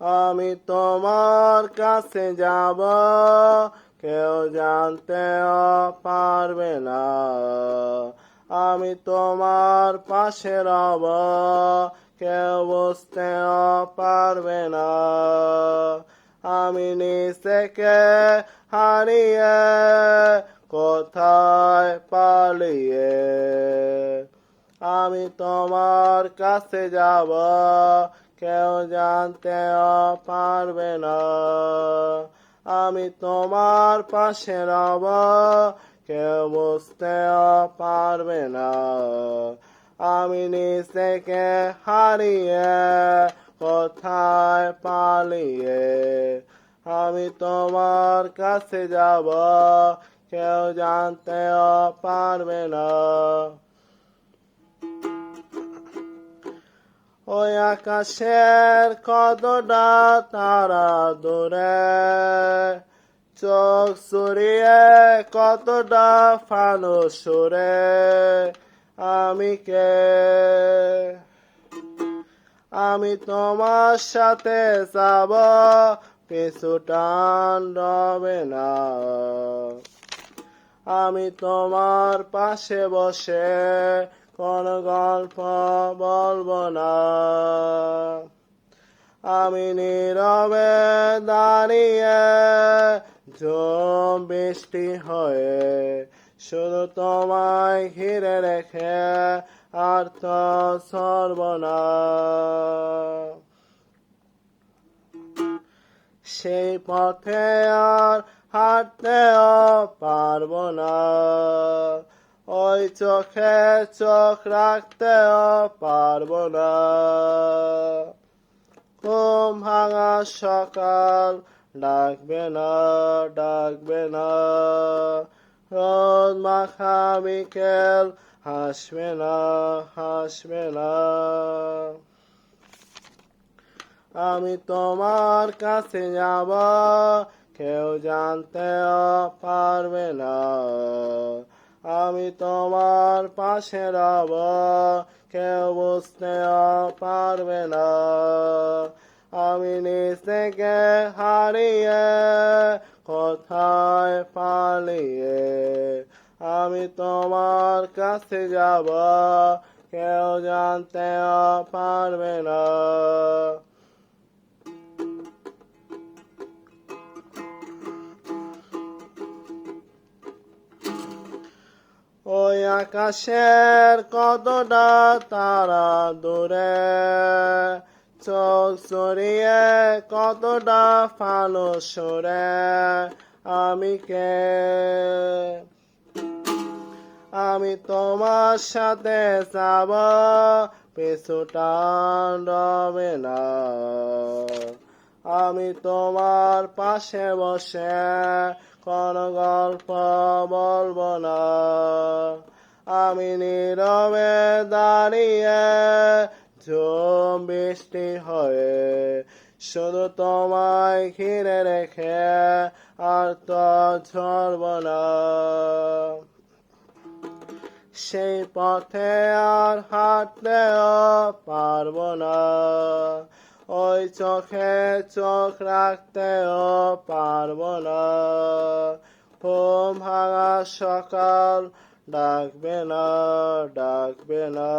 আমি তোমার কাছে যাব, কেউ জানতেও পারবে না। আমি তোমার পাশে রব, কেউ বুঝতেও পারবে না। আমি নিজেকে হারিয়ে কোথায় পালিয়ে আমি তোমার কাছে যাব, কেউ জানতেও পারবে না। আমি তোমার পাশে রব, কেউ বুঝতেও পারবে না। আমি নিজেকে হারিয়ে কোথায় পালিয়ে আমি তোমার কাছে যাব, কেউ জানতেও পারবে না। ওই আকাশের কতটা তারা দূরে, চোখ সরিয়ে কতটা ফানুস সুরে, আমি কে? আমি তোমার সাথে যাব, পিছু টান রবে না। আমি তোমার পাশে বসে কোন গল্প বলবো না। আমি নীরবে দাঁড়িয়ে ঝুম বৃষ্টি হয়ে শুধু তোমায় ঘিরে রেখে আর তো সরব না। সেই পথে আর হাঁটতেও পারবো না, ওই চোখে চোখ রাখতেও পারবো না। ঘুম ভাঙা সকাল ডাকবে না, ডাকবে না। রোদ মাখা বিকেল হাসবে না, হাসবে না। আমি তোমার কাছে যাব, কেউ জানতেও পারবে না। আমি তোমার পাশে রব, কেউ বুঝতেও পারবে না। আমি নিজেকে হারিয়ে কোথায় পালিয়ে আমি তোমার কাছে যাব, কেউ জানতেও পারবে না। ওই আকাশের কতটা তারা দূরে, চোখ সরিয়ে কতটা ফানুস সুরে, আমি কে? আমি তোমার সাথে যাব, পিছু টান রবে না। আমি তোমার পাশে বসে কোন গল্প বলবো না। আমি নীরবে দাঁড়িয়ে ঝুম বৃষ্টি হয়ে শুধু তোমায় ঘিরে রেখে আর তো ঝরব না। সেই পথে আর হাঁটতেও পারবো না, ওই চোখে চোখ রাখতেও পারবো না। ঘুম ভাঙা সকাল ডাকবে না, ডাকবে না।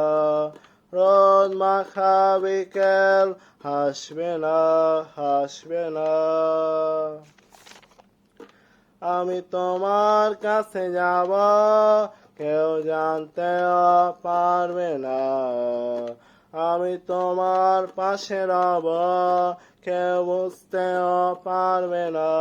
রোদ মাখা বিকেল হাসবে না, হাসবে না। আমি তোমার কাছে যাব, কেউ জানতেও পারবে না। আমি তোমার পাশে রব, কেউ বুঝতেও পারবে না।